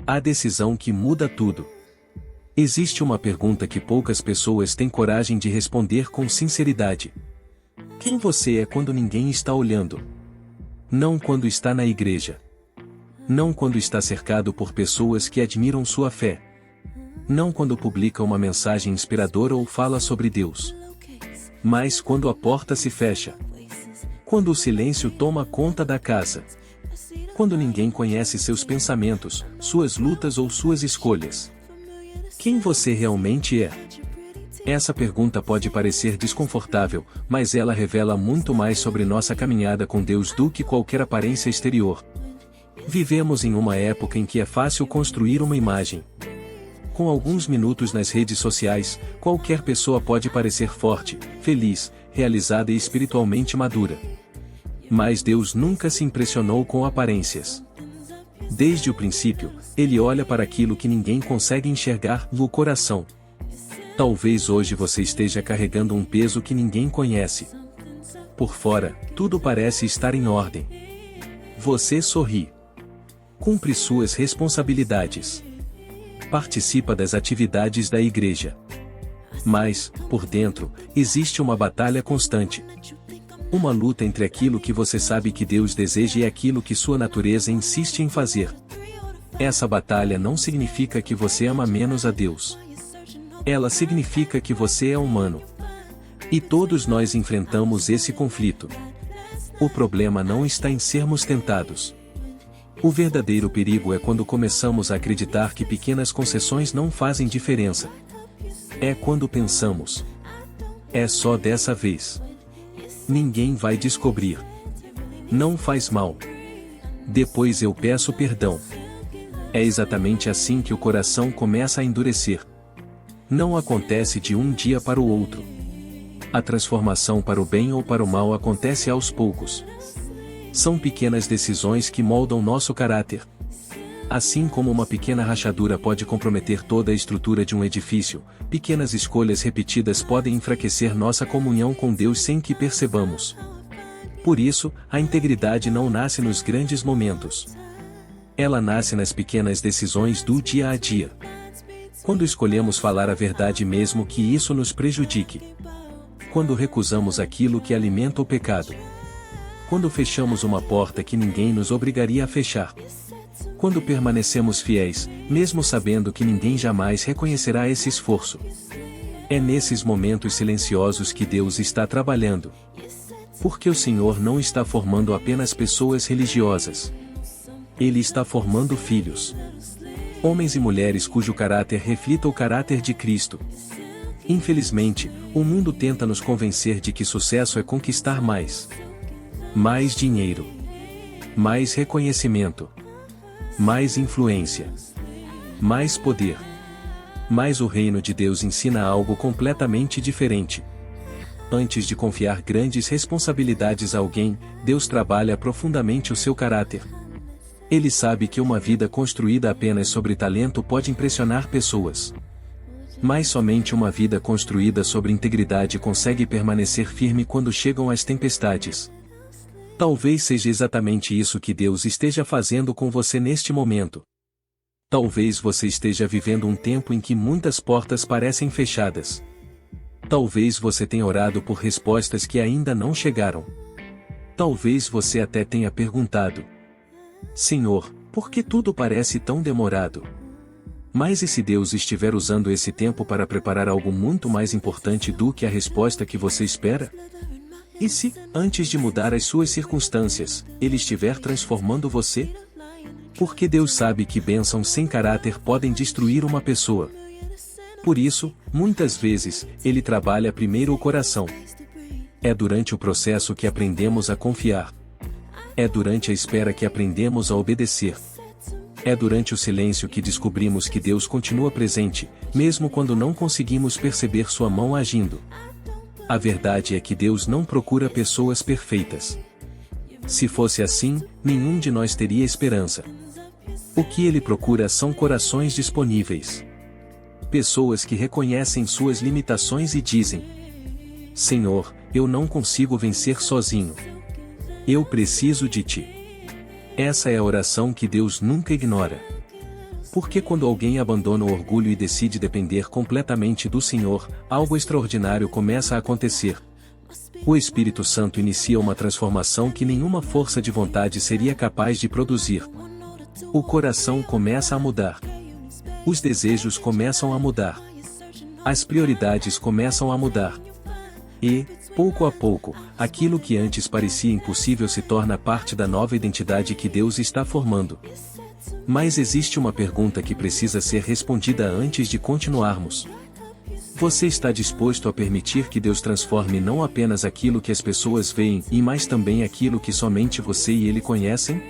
A decisão que muda tudo. Existe uma pergunta que poucas pessoas têm coragem de responder com sinceridade. Quem você é quando ninguém está olhando? Não quando está na igreja. Não quando está cercado por pessoas que admiram sua fé. Não quando publica uma mensagem inspiradora ou fala sobre Deus. Mas quando a porta se fecha. Quando o silêncio toma conta da casa. Quando ninguém conhece seus pensamentos, suas lutas ou suas escolhas. Quem você realmente é? Essa pergunta pode parecer desconfortável, mas ela revela muito mais sobre nossa caminhada com Deus do que qualquer aparência exterior. Vivemos em uma época em que é fácil construir uma imagem. Com alguns minutos nas redes sociais, qualquer pessoa pode parecer forte, feliz, realizada e espiritualmente madura. Mas Deus nunca se impressionou com aparências. Desde o princípio, Ele olha para aquilo que ninguém consegue enxergar, no coração. Talvez hoje você esteja carregando um peso que ninguém conhece. Por fora, tudo parece estar em ordem. Você sorri. Cumpre suas responsabilidades. Participa das atividades da igreja. Mas, por dentro, existe uma batalha constante. Uma luta entre aquilo que você sabe que Deus deseja e aquilo que sua natureza insiste em fazer. Essa batalha não significa que você ama menos a Deus. Ela significa que você é humano. E todos nós enfrentamos esse conflito. O problema não está em sermos tentados. O verdadeiro perigo é quando começamos a acreditar que pequenas concessões não fazem diferença. É quando pensamos: é só dessa vez. Ninguém vai descobrir. Não faz mal. Depois eu peço perdão. É exatamente assim que o coração começa a endurecer. Não acontece de um dia para o outro. A transformação para o bem ou para o mal acontece aos poucos. São pequenas decisões que moldam nosso caráter. Assim como uma pequena rachadura pode comprometer toda a estrutura de um edifício, pequenas escolhas repetidas podem enfraquecer nossa comunhão com Deus sem que percebamos. Por isso, a integridade não nasce nos grandes momentos. Ela nasce nas pequenas decisões do dia a dia. Quando escolhemos falar a verdade mesmo que isso nos prejudique. Quando recusamos aquilo que alimenta o pecado. Quando fechamos uma porta que ninguém nos obrigaria a fechar. Quando permanecemos fiéis, mesmo sabendo que ninguém jamais reconhecerá esse esforço. É nesses momentos silenciosos que Deus está trabalhando. Porque o Senhor não está formando apenas pessoas religiosas. Ele está formando filhos. Homens e mulheres cujo caráter reflita o caráter de Cristo. Infelizmente, o mundo tenta nos convencer de que sucesso é conquistar mais. Mais dinheiro. Mais reconhecimento. Mais influência. Mais poder. Mas o reino de Deus ensina algo completamente diferente. Antes de confiar grandes responsabilidades a alguém, Deus trabalha profundamente o seu caráter. Ele sabe que uma vida construída apenas sobre talento pode impressionar pessoas. Mas somente uma vida construída sobre integridade consegue permanecer firme quando chegam as tempestades. Talvez seja exatamente isso que Deus esteja fazendo com você neste momento. Talvez você esteja vivendo um tempo em que muitas portas parecem fechadas. Talvez você tenha orado por respostas que ainda não chegaram. Talvez você até tenha perguntado: Senhor, por que tudo parece tão demorado? Mas e se Deus estiver usando esse tempo para preparar algo muito mais importante do que a resposta que você espera? E se, antes de mudar as suas circunstâncias, Ele estiver transformando você? Porque Deus sabe que bênçãos sem caráter podem destruir uma pessoa. Por isso, muitas vezes, Ele trabalha primeiro o coração. É durante o processo que aprendemos a confiar. É durante a espera que aprendemos a obedecer. É durante o silêncio que descobrimos que Deus continua presente, mesmo quando não conseguimos perceber sua mão agindo. A verdade é que Deus não procura pessoas perfeitas. Se fosse assim, nenhum de nós teria esperança. O que Ele procura são corações disponíveis. Pessoas que reconhecem suas limitações e dizem: Senhor, eu não consigo vencer sozinho. Eu preciso de Ti. Essa é a oração que Deus nunca ignora. Porque quando alguém abandona o orgulho e decide depender completamente do Senhor, algo extraordinário começa a acontecer. O Espírito Santo inicia uma transformação que nenhuma força de vontade seria capaz de produzir. O coração começa a mudar. Os desejos começam a mudar. As prioridades começam a mudar. E, pouco a pouco, aquilo que antes parecia impossível se torna parte da nova identidade que Deus está formando. Mas existe uma pergunta que precisa ser respondida antes de continuarmos. Você está disposto a permitir que Deus transforme não apenas aquilo que as pessoas veem, mas também aquilo que somente você e Ele conhecem?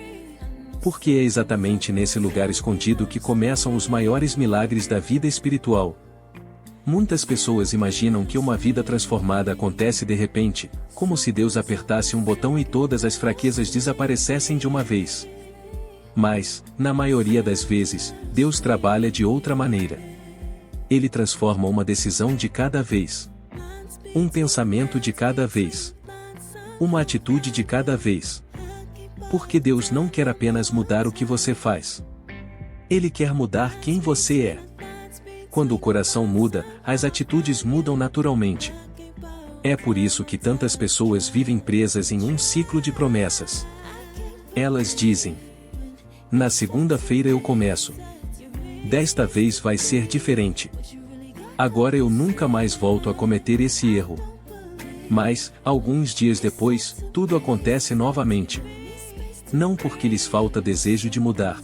Porque é exatamente nesse lugar escondido que começam os maiores milagres da vida espiritual. Muitas pessoas imaginam que uma vida transformada acontece de repente, como se Deus apertasse um botão e todas as fraquezas desaparecessem de uma vez. Mas, na maioria das vezes, Deus trabalha de outra maneira. Ele transforma uma decisão de cada vez. Um pensamento de cada vez. Uma atitude de cada vez. Porque Deus não quer apenas mudar o que você faz. Ele quer mudar quem você é. Quando o coração muda, as atitudes mudam naturalmente. É por isso que tantas pessoas vivem presas em um ciclo de promessas. Elas dizem: na segunda-feira eu começo. Desta vez vai ser diferente. Agora eu nunca mais volto a cometer esse erro. Mas, alguns dias depois, tudo acontece novamente. Não porque lhes falta desejo de mudar,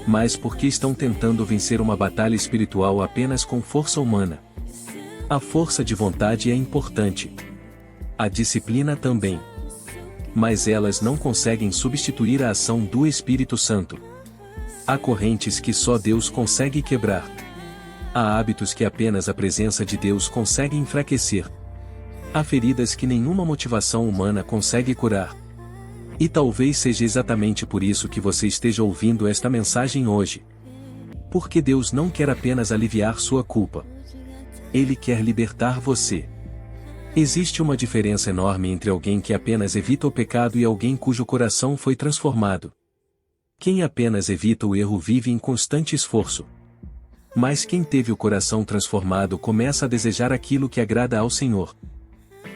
mas porque estão tentando vencer uma batalha espiritual apenas com força humana. A força de vontade é importante. A disciplina também. Mas elas não conseguem substituir a ação do Espírito Santo. Há correntes que só Deus consegue quebrar. Há hábitos que apenas a presença de Deus consegue enfraquecer. Há feridas que nenhuma motivação humana consegue curar. E talvez seja exatamente por isso que você esteja ouvindo esta mensagem hoje. Porque Deus não quer apenas aliviar sua culpa. Ele quer libertar você. Existe uma diferença enorme entre alguém que apenas evita o pecado e alguém cujo coração foi transformado. Quem apenas evita o erro vive em constante esforço. Mas quem teve o coração transformado começa a desejar aquilo que agrada ao Senhor.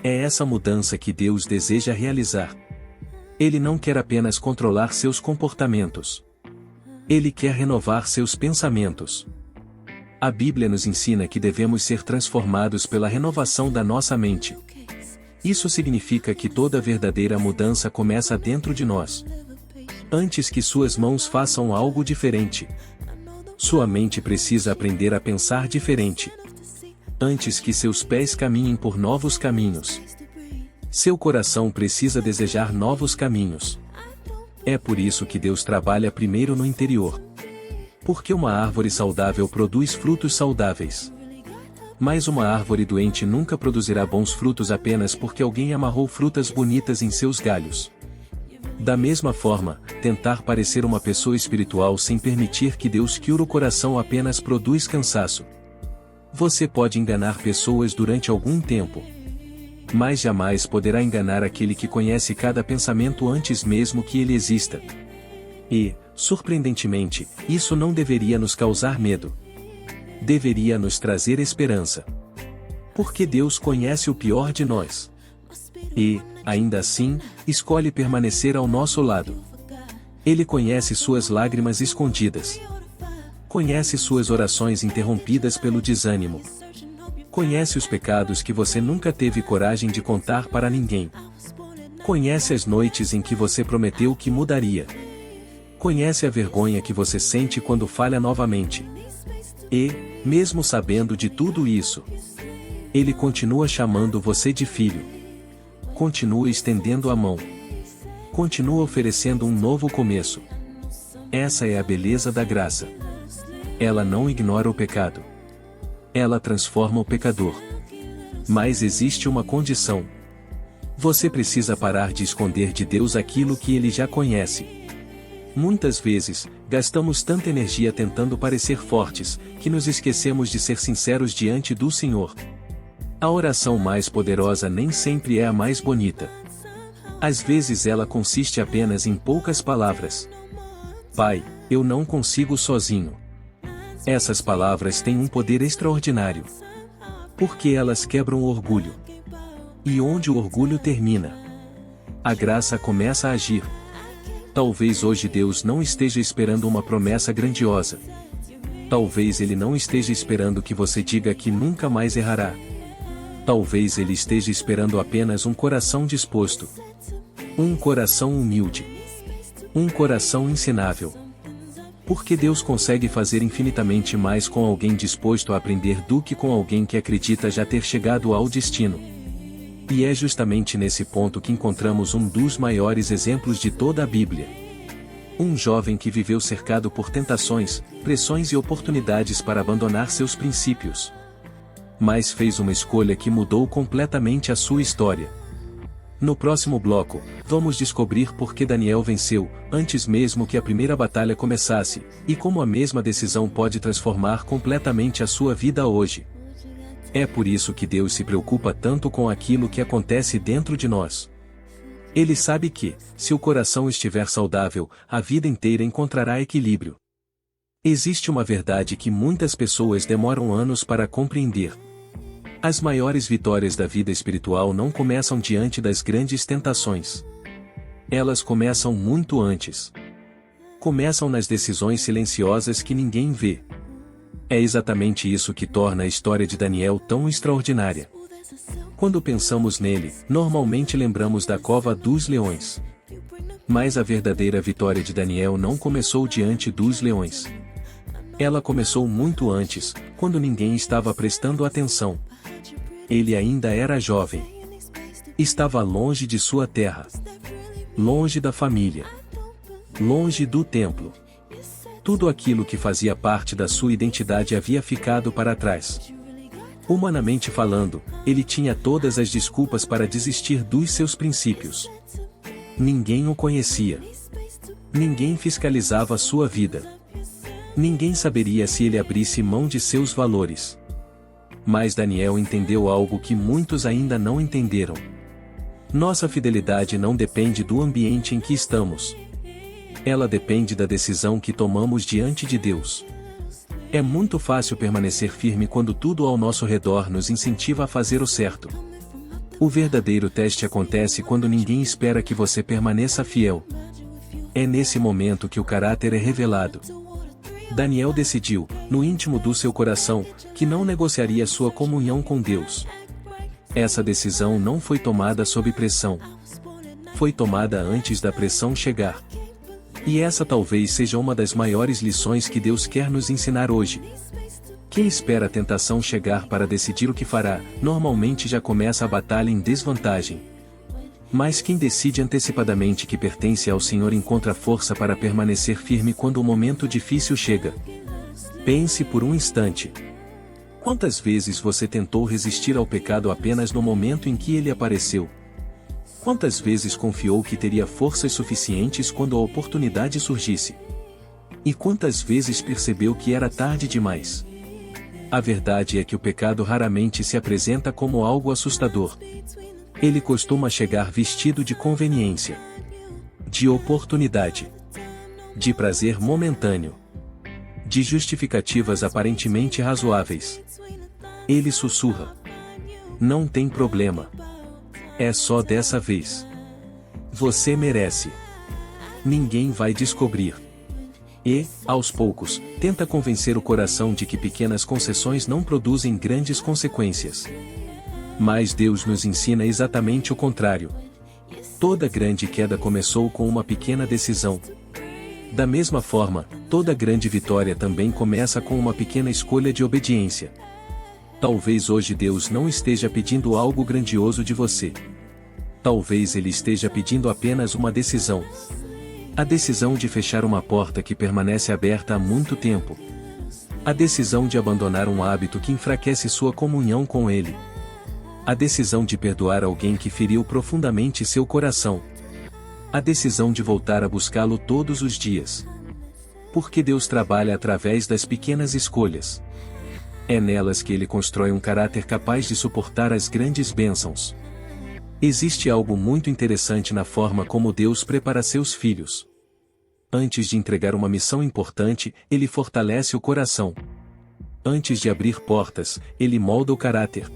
É essa mudança que Deus deseja realizar. Ele não quer apenas controlar seus comportamentos. Ele quer renovar seus pensamentos. A Bíblia nos ensina que devemos ser transformados pela renovação da nossa mente. Isso significa que toda verdadeira mudança começa dentro de nós. Antes que suas mãos façam algo diferente, sua mente precisa aprender a pensar diferente. Antes que seus pés caminhem por novos caminhos, seu coração precisa desejar novos caminhos. É por isso que Deus trabalha primeiro no interior. Porque uma árvore saudável produz frutos saudáveis. Mas uma árvore doente nunca produzirá bons frutos apenas porque alguém amarrou frutas bonitas em seus galhos. Da mesma forma, tentar parecer uma pessoa espiritual sem permitir que Deus cure o coração apenas produz cansaço. Você pode enganar pessoas durante algum tempo, mas jamais poderá enganar aquele que conhece cada pensamento antes mesmo que ele exista. E, surpreendentemente, isso não deveria nos causar medo. Deveria nos trazer esperança. Porque Deus conhece o pior de nós. E, ainda assim, escolhe permanecer ao nosso lado. Ele conhece suas lágrimas escondidas. Conhece suas orações interrompidas pelo desânimo. Conhece os pecados que você nunca teve coragem de contar para ninguém. Conhece as noites em que você prometeu que mudaria. Conhece a vergonha que você sente quando falha novamente. E, mesmo sabendo de tudo isso, Ele continua chamando você de filho. Continua estendendo a mão. Continua oferecendo um novo começo. Essa é a beleza da graça. Ela não ignora o pecado. Ela transforma o pecador. Mas existe uma condição. Você precisa parar de esconder de Deus aquilo que Ele já conhece. Muitas vezes, gastamos tanta energia tentando parecer fortes, que nos esquecemos de ser sinceros diante do Senhor. A oração mais poderosa nem sempre é a mais bonita. Às vezes ela consiste apenas em poucas palavras. Pai, eu não consigo sozinho. Essas palavras têm um poder extraordinário. Porque elas quebram o orgulho. E onde o orgulho termina, a graça começa a agir. Talvez hoje Deus não esteja esperando uma promessa grandiosa. Talvez Ele não esteja esperando que você diga que nunca mais errará. Talvez Ele esteja esperando apenas um coração disposto. Um coração humilde. Um coração ensinável. Porque Deus consegue fazer infinitamente mais com alguém disposto a aprender do que com alguém que acredita já ter chegado ao destino. E é justamente nesse ponto que encontramos um dos maiores exemplos de toda a Bíblia. Um jovem que viveu cercado por tentações, pressões e oportunidades para abandonar seus princípios. Mas fez uma escolha que mudou completamente a sua história. No próximo bloco, vamos descobrir por que Daniel venceu, antes mesmo que a primeira batalha começasse, e como a mesma decisão pode transformar completamente a sua vida hoje. É por isso que Deus se preocupa tanto com aquilo que acontece dentro de nós. Ele sabe que, se o coração estiver saudável, a vida inteira encontrará equilíbrio. Existe uma verdade que muitas pessoas demoram anos para compreender. As maiores vitórias da vida espiritual não começam diante das grandes tentações. Elas começam muito antes. Começam nas decisões silenciosas que ninguém vê. É exatamente isso que torna a história de Daniel tão extraordinária. Quando pensamos nele, normalmente lembramos da cova dos leões. Mas a verdadeira vitória de Daniel não começou diante dos leões. Ela começou muito antes, quando ninguém estava prestando atenção. Ele ainda era jovem. Estava longe de sua terra. Longe da família. Longe do templo. Tudo aquilo que fazia parte da sua identidade havia ficado para trás. Humanamente falando, ele tinha todas as desculpas para desistir dos seus princípios. Ninguém o conhecia. Ninguém fiscalizava sua vida. Ninguém saberia se ele abrisse mão de seus valores. Mas Daniel entendeu algo que muitos ainda não entenderam. Nossa fidelidade não depende do ambiente em que estamos. Ela depende da decisão que tomamos diante de Deus. É muito fácil permanecer firme quando tudo ao nosso redor nos incentiva a fazer o certo. O verdadeiro teste acontece quando ninguém espera que você permaneça fiel. É nesse momento que o caráter é revelado. Daniel decidiu, no íntimo do seu coração, que não negociaria sua comunhão com Deus. Essa decisão não foi tomada sob pressão. Foi tomada antes da pressão chegar. E essa talvez seja uma das maiores lições que Deus quer nos ensinar hoje. Quem espera a tentação chegar para decidir o que fará, normalmente já começa a batalha em desvantagem. Mas quem decide antecipadamente que pertence ao Senhor encontra força para permanecer firme quando o momento difícil chega. Pense por um instante. Quantas vezes você tentou resistir ao pecado apenas no momento em que ele apareceu? Quantas vezes confiou que teria forças suficientes quando a oportunidade surgisse? E quantas vezes percebeu que era tarde demais? A verdade é que o pecado raramente se apresenta como algo assustador. Ele costuma chegar vestido de conveniência, de oportunidade, de prazer momentâneo, de justificativas aparentemente razoáveis. Ele sussurra: não tem problema. É só dessa vez. Você merece. Ninguém vai descobrir. E, aos poucos, tenta convencer o coração de que pequenas concessões não produzem grandes consequências. Mas Deus nos ensina exatamente o contrário. Toda grande queda começou com uma pequena decisão. Da mesma forma, toda grande vitória também começa com uma pequena escolha de obediência. Talvez hoje Deus não esteja pedindo algo grandioso de você. Talvez Ele esteja pedindo apenas uma decisão. A decisão de fechar uma porta que permanece aberta há muito tempo. A decisão de abandonar um hábito que enfraquece sua comunhão com Ele. A decisão de perdoar alguém que feriu profundamente seu coração. A decisão de voltar a buscá-lo todos os dias. Porque Deus trabalha através das pequenas escolhas. É nelas que Ele constrói um caráter capaz de suportar as grandes bênçãos. Existe algo muito interessante na forma como Deus prepara seus filhos. Antes de entregar uma missão importante, Ele fortalece o coração. Antes de abrir portas, ele molda o caráter.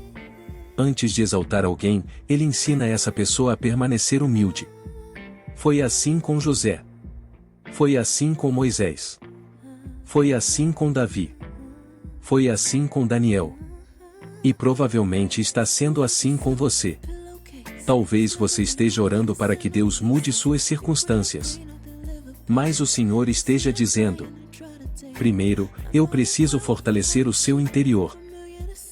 Antes de exaltar alguém, ele ensina essa pessoa a permanecer humilde. Foi assim com José. Foi assim com Moisés. Foi assim com Davi. Foi assim com Daniel. E provavelmente está sendo assim com você. Talvez você esteja orando para que Deus mude suas circunstâncias. Mas o Senhor esteja dizendo: primeiro, eu preciso fortalecer o seu interior.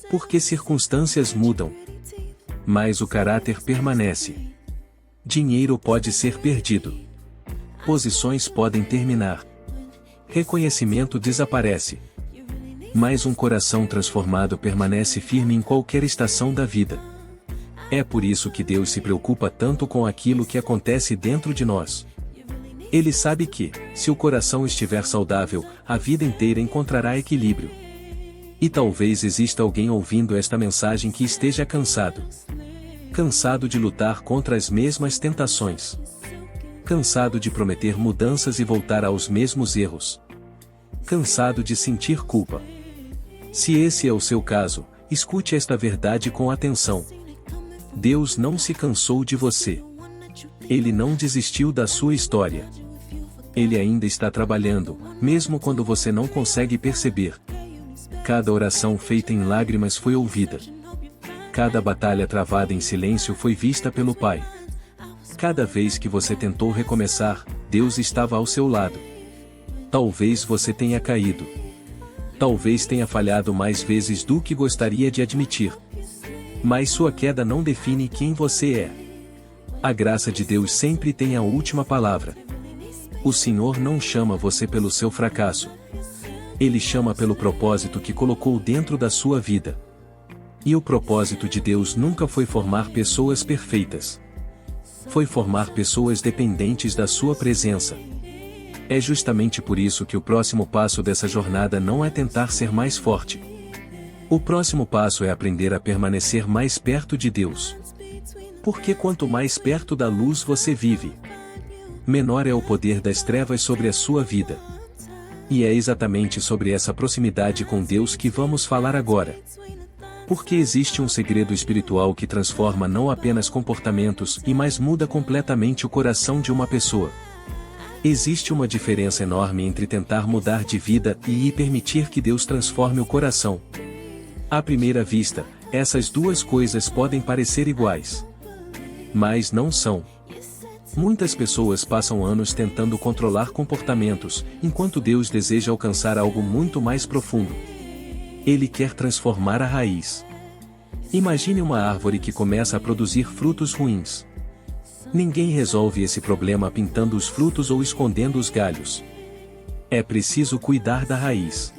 Porque circunstâncias mudam, mas o caráter permanece. Dinheiro pode ser perdido. Posições podem terminar. Reconhecimento desaparece. Mas um coração transformado permanece firme em qualquer estação da vida. É por isso que Deus se preocupa tanto com aquilo que acontece dentro de nós. Ele sabe que, se o coração estiver saudável, a vida inteira encontrará equilíbrio. E talvez exista alguém ouvindo esta mensagem que esteja cansado. Cansado de lutar contra as mesmas tentações. Cansado de prometer mudanças e voltar aos mesmos erros. Cansado de sentir culpa. Se esse é o seu caso, escute esta verdade com atenção. Deus não se cansou de você. Ele não desistiu da sua história. Ele ainda está trabalhando, mesmo quando você não consegue perceber. Cada oração feita em lágrimas foi ouvida. Cada batalha travada em silêncio foi vista pelo Pai. Cada vez que você tentou recomeçar, Deus estava ao seu lado. Talvez você tenha caído. Talvez tenha falhado mais vezes do que gostaria de admitir. Mas sua queda não define quem você é. A graça de Deus sempre tem a última palavra. O Senhor não chama você pelo seu fracasso. Ele chama pelo propósito que colocou dentro da sua vida. E o propósito de Deus nunca foi formar pessoas perfeitas. Foi formar pessoas dependentes da sua presença. É justamente por isso que o próximo passo dessa jornada não é tentar ser mais forte. O próximo passo é aprender a permanecer mais perto de Deus. Porque quanto mais perto da luz você vive, menor é o poder das trevas sobre a sua vida. E é exatamente sobre essa proximidade com Deus que vamos falar agora. Porque existe um segredo espiritual que transforma não apenas comportamentos, mas muda completamente o coração de uma pessoa. Existe uma diferença enorme entre tentar mudar de vida e permitir que Deus transforme o coração. À primeira vista, essas duas coisas podem parecer iguais. Mas não são. Muitas pessoas passam anos tentando controlar comportamentos, enquanto Deus deseja alcançar algo muito mais profundo. Ele quer transformar a raiz. Imagine uma árvore que começa a produzir frutos ruins. Ninguém resolve esse problema pintando os frutos ou escondendo os galhos. É preciso cuidar da raiz.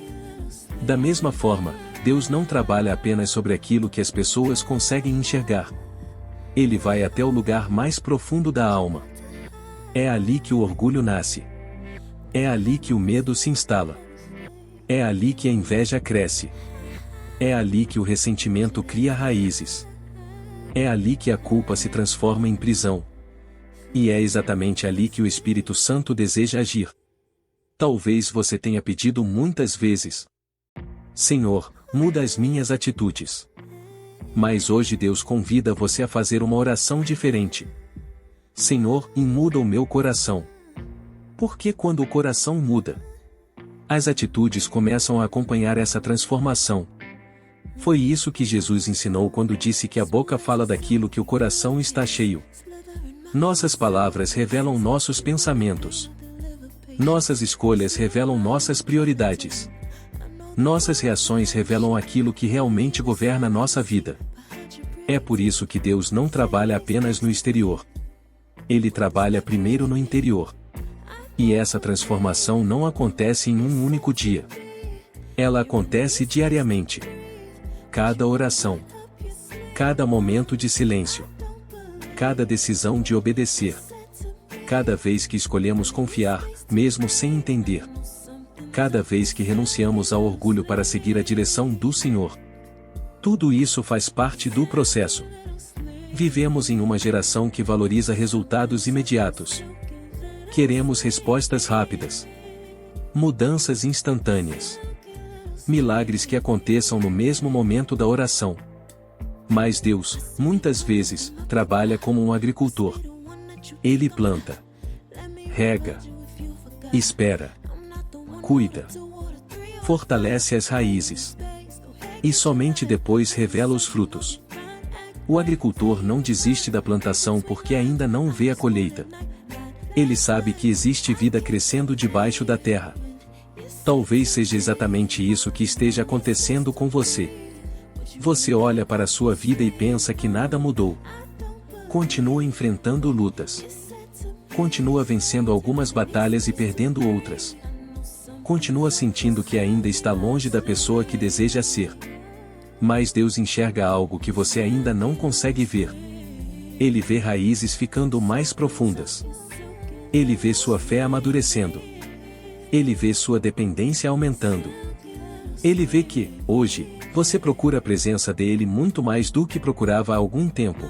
Da mesma forma, Deus não trabalha apenas sobre aquilo que as pessoas conseguem enxergar. Ele vai até o lugar mais profundo da alma. É ali que o orgulho nasce. É ali que o medo se instala. É ali que a inveja cresce. É ali que o ressentimento cria raízes. É ali que a culpa se transforma em prisão. E é exatamente ali que o Espírito Santo deseja agir. Talvez você tenha pedido muitas vezes: Senhor, muda as minhas atitudes. Mas hoje Deus convida você a fazer uma oração diferente. Senhor, muda o meu coração. Porque quando o coração muda, as atitudes começam a acompanhar essa transformação. Foi isso que Jesus ensinou quando disse que a boca fala daquilo que o coração está cheio. Nossas palavras revelam nossos pensamentos. Nossas escolhas revelam nossas prioridades. Nossas reações revelam aquilo que realmente governa nossa vida. É por isso que Deus não trabalha apenas no exterior. Ele trabalha primeiro no interior. E essa transformação não acontece em um único dia. Ela acontece diariamente. Cada oração. Cada momento de silêncio. Cada decisão de obedecer. Cada vez que escolhemos confiar, mesmo sem entender. Cada vez que renunciamos ao orgulho para seguir a direção do Senhor. Tudo isso faz parte do processo. Vivemos em uma geração que valoriza resultados imediatos. Queremos respostas rápidas. Mudanças instantâneas. Milagres que aconteçam no mesmo momento da oração. Mas Deus, muitas vezes, trabalha como um agricultor. Ele planta, rega, espera, cuida, fortalece as raízes. E somente depois revela os frutos. O agricultor não desiste da plantação porque ainda não vê a colheita. Ele sabe que existe vida crescendo debaixo da terra. Talvez seja exatamente isso que esteja acontecendo com você. Você olha para a sua vida e pensa que nada mudou. Continua enfrentando lutas. Continua vencendo algumas batalhas e perdendo outras. Continua sentindo que ainda está longe da pessoa que deseja ser. Mas Deus enxerga algo que você ainda não consegue ver. Ele vê raízes ficando mais profundas. Ele vê sua fé amadurecendo. Ele vê sua dependência aumentando. Ele vê que, hoje, você procura a presença dele muito mais do que procurava há algum tempo.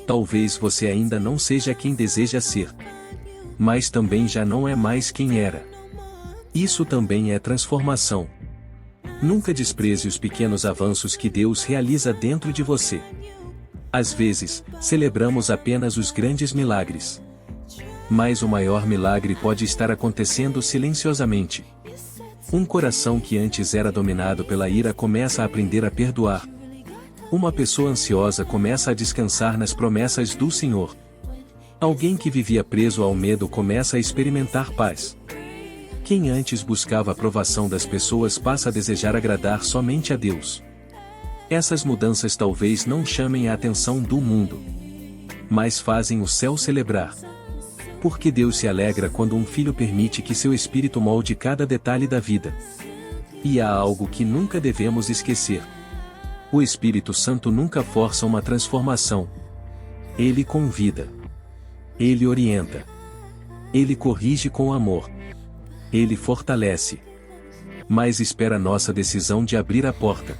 Talvez você ainda não seja quem deseja ser. Mas também já não é mais quem era. Isso também é transformação. Nunca despreze os pequenos avanços que Deus realiza dentro de você. Às vezes, celebramos apenas os grandes milagres. Mas o maior milagre pode estar acontecendo silenciosamente. Um coração que antes era dominado pela ira começa a aprender a perdoar. Uma pessoa ansiosa começa a descansar nas promessas do Senhor. Alguém que vivia preso ao medo começa a experimentar paz. Quem antes buscava a aprovação das pessoas passa a desejar agradar somente a Deus. Essas mudanças talvez não chamem a atenção do mundo, mas fazem o céu celebrar. Porque Deus se alegra quando um filho permite que seu espírito molde cada detalhe da vida. E há algo que nunca devemos esquecer. O Espírito Santo nunca força uma transformação. Ele convida. Ele orienta. Ele corrige com amor. Ele fortalece. Mas espera nossa decisão de abrir a porta.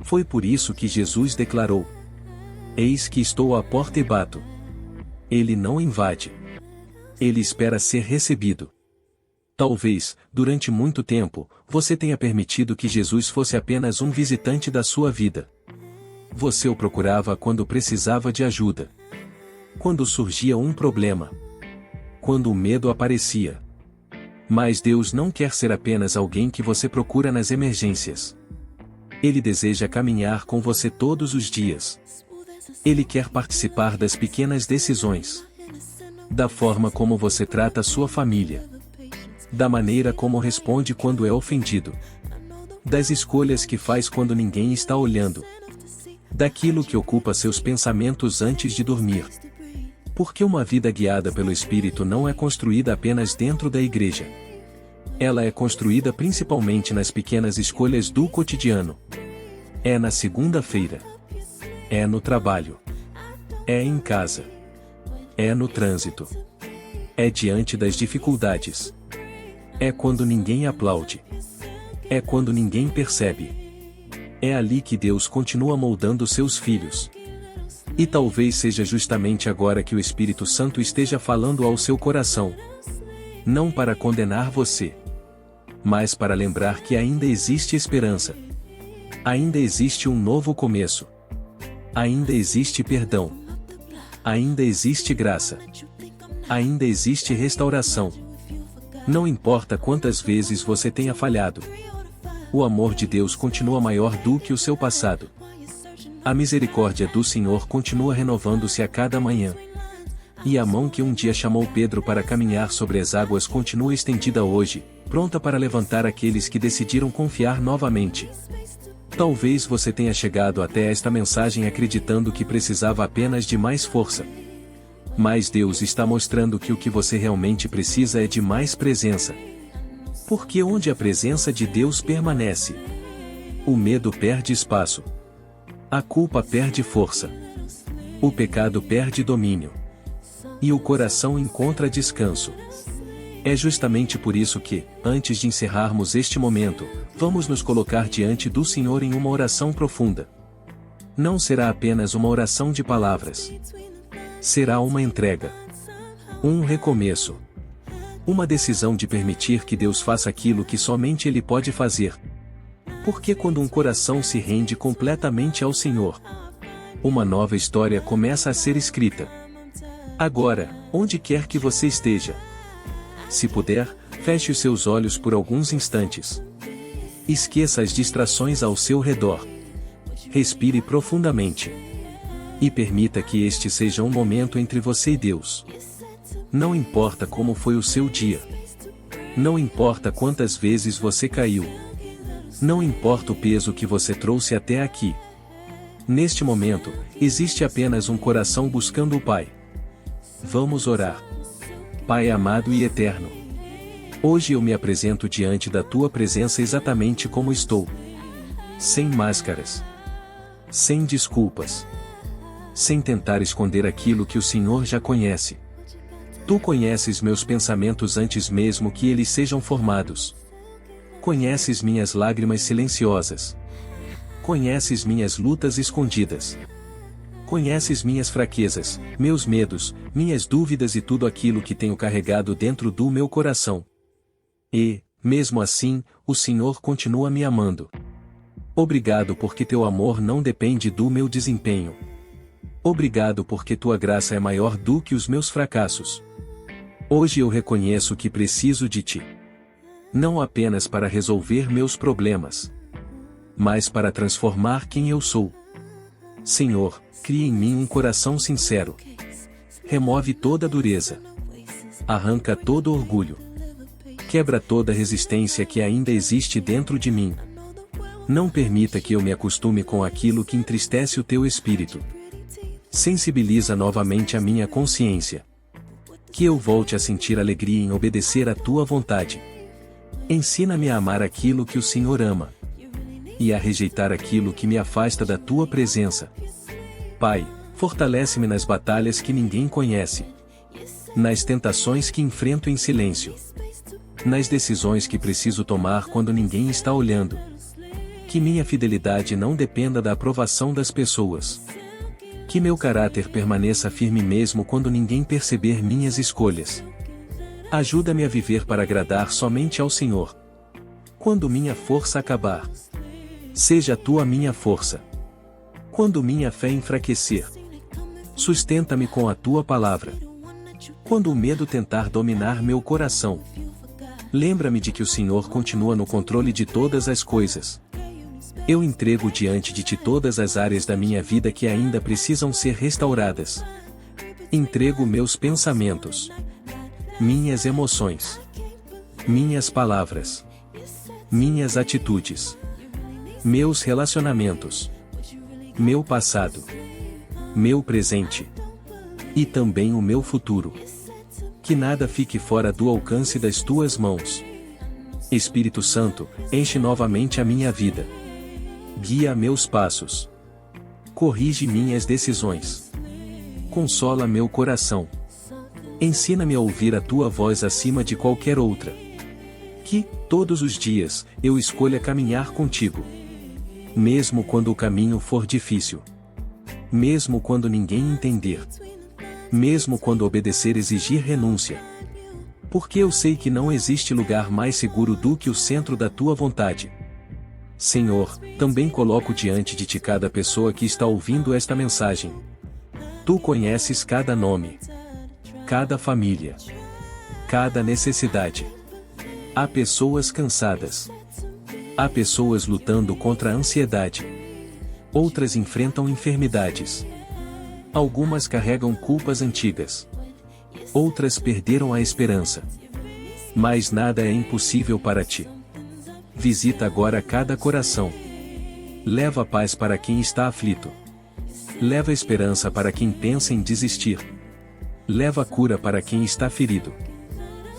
Foi por isso que Jesus declarou: Eis que estou à porta e bato. Ele não invade. Ele espera ser recebido. Talvez, durante muito tempo, você tenha permitido que Jesus fosse apenas um visitante da sua vida. Você o procurava quando precisava de ajuda. Quando surgia um problema. Quando o medo aparecia. Mas Deus não quer ser apenas alguém que você procura nas emergências. Ele deseja caminhar com você todos os dias. Ele quer participar das pequenas decisões. Da forma como você trata sua família. Da maneira como responde quando é ofendido. Das escolhas que faz quando ninguém está olhando. Daquilo que ocupa seus pensamentos antes de dormir. Porque uma vida guiada pelo Espírito não é construída apenas dentro da igreja. Ela é construída principalmente nas pequenas escolhas do cotidiano. É na segunda-feira. É no trabalho. É em casa. É no trânsito. É diante das dificuldades. É quando ninguém aplaude. É quando ninguém percebe. É ali que Deus continua moldando seus filhos. E talvez seja justamente agora que o Espírito Santo esteja falando ao seu coração. Não para condenar você, mas para lembrar que ainda existe esperança. Ainda existe um novo começo. Ainda existe perdão. Ainda existe graça. Ainda existe restauração. Não importa quantas vezes você tenha falhado. O amor de Deus continua maior do que o seu passado. A misericórdia do Senhor continua renovando-se a cada manhã. E a mão que um dia chamou Pedro para caminhar sobre as águas continua estendida hoje, pronta para levantar aqueles que decidiram confiar novamente. Talvez você tenha chegado até esta mensagem acreditando que precisava apenas de mais força. Mas Deus está mostrando que o que você realmente precisa é de mais presença. Porque onde a presença de Deus permanece, o medo perde espaço. A culpa perde força. O pecado perde domínio. E o coração encontra descanso. É justamente por isso que, antes de encerrarmos este momento, vamos nos colocar diante do Senhor em uma oração profunda. Não será apenas uma oração de palavras. Será uma entrega. Um recomeço. Uma decisão de permitir que Deus faça aquilo que somente Ele pode fazer. Porque quando um coração se rende completamente ao Senhor, uma nova história começa a ser escrita. Agora, onde quer que você esteja, se puder, feche os seus olhos por alguns instantes. Esqueça as distrações ao seu redor. Respire profundamente. E permita que este seja um momento entre você e Deus. Não importa como foi o seu dia. Não importa quantas vezes você caiu. Não importa o peso que você trouxe até aqui. Neste momento, existe apenas um coração buscando o Pai. Vamos orar. Pai amado e eterno, hoje eu me apresento diante da Tua presença exatamente como estou. Sem máscaras. Sem desculpas. Sem tentar esconder aquilo que o Senhor já conhece. Tu conheces meus pensamentos antes mesmo que eles sejam formados. Conheces minhas lágrimas silenciosas. Conheces minhas lutas escondidas. Conheces minhas fraquezas, meus medos, minhas dúvidas e tudo aquilo que tenho carregado dentro do meu coração. E, mesmo assim, o Senhor continua me amando. Obrigado porque teu amor não depende do meu desempenho. Obrigado porque tua graça é maior do que os meus fracassos. Hoje eu reconheço que preciso de ti. Não apenas para resolver meus problemas, mas para transformar quem eu sou. Senhor, cria em mim um coração sincero. Remove toda dureza. Arranca todo orgulho. Quebra toda resistência que ainda existe dentro de mim. Não permita que eu me acostume com aquilo que entristece o teu espírito. Sensibiliza novamente a minha consciência. Que eu volte a sentir alegria em obedecer à tua vontade. Ensina-me a amar aquilo que o Senhor ama. E a rejeitar aquilo que me afasta da tua presença. Pai, fortalece-me nas batalhas que ninguém conhece. Nas tentações que enfrento em silêncio. Nas decisões que preciso tomar quando ninguém está olhando. Que minha fidelidade não dependa da aprovação das pessoas. Que meu caráter permaneça firme mesmo quando ninguém perceber minhas escolhas. Ajuda-me a viver para agradar somente ao Senhor. Quando minha força acabar, seja tu a minha força. Quando minha fé enfraquecer, sustenta-me com a tua palavra. Quando o medo tentar dominar meu coração, lembra-me de que o Senhor continua no controle de todas as coisas. Eu entrego diante de ti todas as áreas da minha vida que ainda precisam ser restauradas. Entrego meus pensamentos, minhas emoções, minhas palavras, minhas atitudes, meus relacionamentos, meu passado, meu presente e também o meu futuro. Que nada fique fora do alcance das tuas mãos. Espírito Santo, enche novamente a minha vida. Guia meus passos. Corrige minhas decisões. Consola meu coração. Ensina-me a ouvir a tua voz acima de qualquer outra. Que, todos os dias, eu escolha caminhar contigo. Mesmo quando o caminho for difícil. Mesmo quando ninguém entender. Mesmo quando obedecer exigir renúncia. Porque eu sei que não existe lugar mais seguro do que o centro da tua vontade. Senhor, também coloco diante de ti cada pessoa que está ouvindo esta mensagem. Tu conheces cada nome, cada família, cada necessidade. Há pessoas cansadas. Há pessoas lutando contra a ansiedade. Outras enfrentam enfermidades. Algumas carregam culpas antigas. Outras perderam a esperança. Mas nada é impossível para ti. Visita agora cada coração. Leva paz para quem está aflito. Leva esperança para quem pensa em desistir. Leva cura para quem está ferido.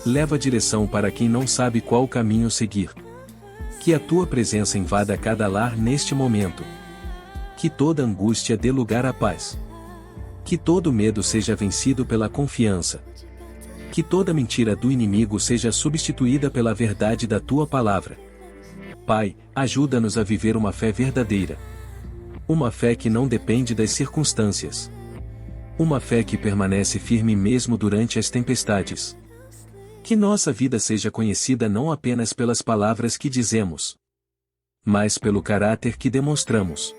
Leva direção para quem não sabe qual caminho seguir. Que a tua presença invada cada lar neste momento. Que toda angústia dê lugar à paz. Que todo medo seja vencido pela confiança. Que toda mentira do inimigo seja substituída pela verdade da tua palavra. Pai, ajuda-nos a viver uma fé verdadeira. Uma fé que não depende das circunstâncias. Uma fé que permanece firme mesmo durante as tempestades. Que nossa vida seja conhecida não apenas pelas palavras que dizemos, mas pelo caráter que demonstramos.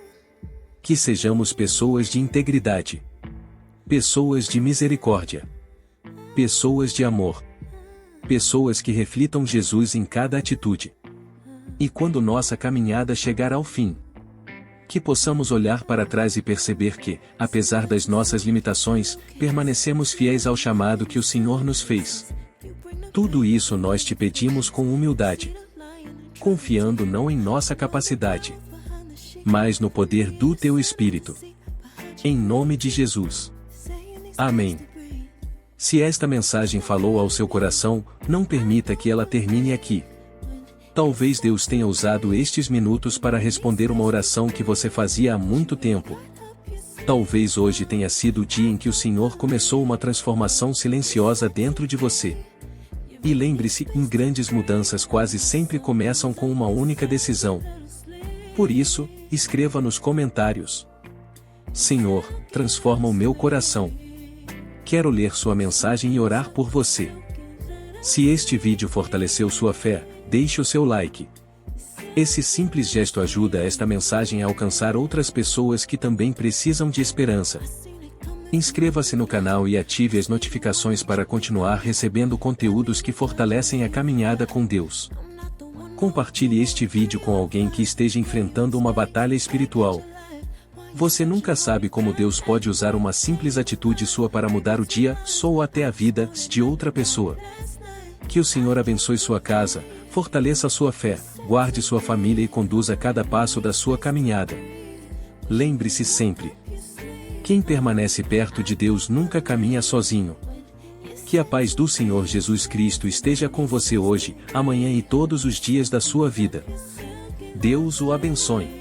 Que sejamos pessoas de integridade, pessoas de misericórdia, pessoas de amor, pessoas que reflitam Jesus em cada atitude. E quando nossa caminhada chegar ao fim, que possamos olhar para trás e perceber que, apesar das nossas limitações, permanecemos fiéis ao chamado que o Senhor nos fez. Tudo isso nós te pedimos com humildade, confiando não em nossa capacidade, mas no poder do Teu Espírito. Em nome de Jesus. Amém. Se esta mensagem falou ao seu coração, não permita que ela termine aqui. Talvez Deus tenha usado estes minutos para responder uma oração que você fazia há muito tempo. Talvez hoje tenha sido o dia em que o Senhor começou uma transformação silenciosa dentro de você. E lembre-se, grandes mudanças quase sempre começam com uma única decisão. Por isso, escreva nos comentários: Senhor, transforma o meu coração. Quero ler sua mensagem e orar por você. Se este vídeo fortaleceu sua fé, deixe o seu like. Esse simples gesto ajuda esta mensagem a alcançar outras pessoas que também precisam de esperança. Inscreva-se no canal e ative as notificações para continuar recebendo conteúdos que fortalecem a caminhada com Deus. Compartilhe este vídeo com alguém que esteja enfrentando uma batalha espiritual. Você nunca sabe como Deus pode usar uma simples atitude sua para mudar o dia, ou até a vida, de outra pessoa. Que o Senhor abençoe sua casa, fortaleça sua fé, guarde sua família e conduza cada passo da sua caminhada. Lembre-se sempre: quem permanece perto de Deus nunca caminha sozinho. Que a paz do Senhor Jesus Cristo esteja com você hoje, amanhã e todos os dias da sua vida. Deus o abençoe.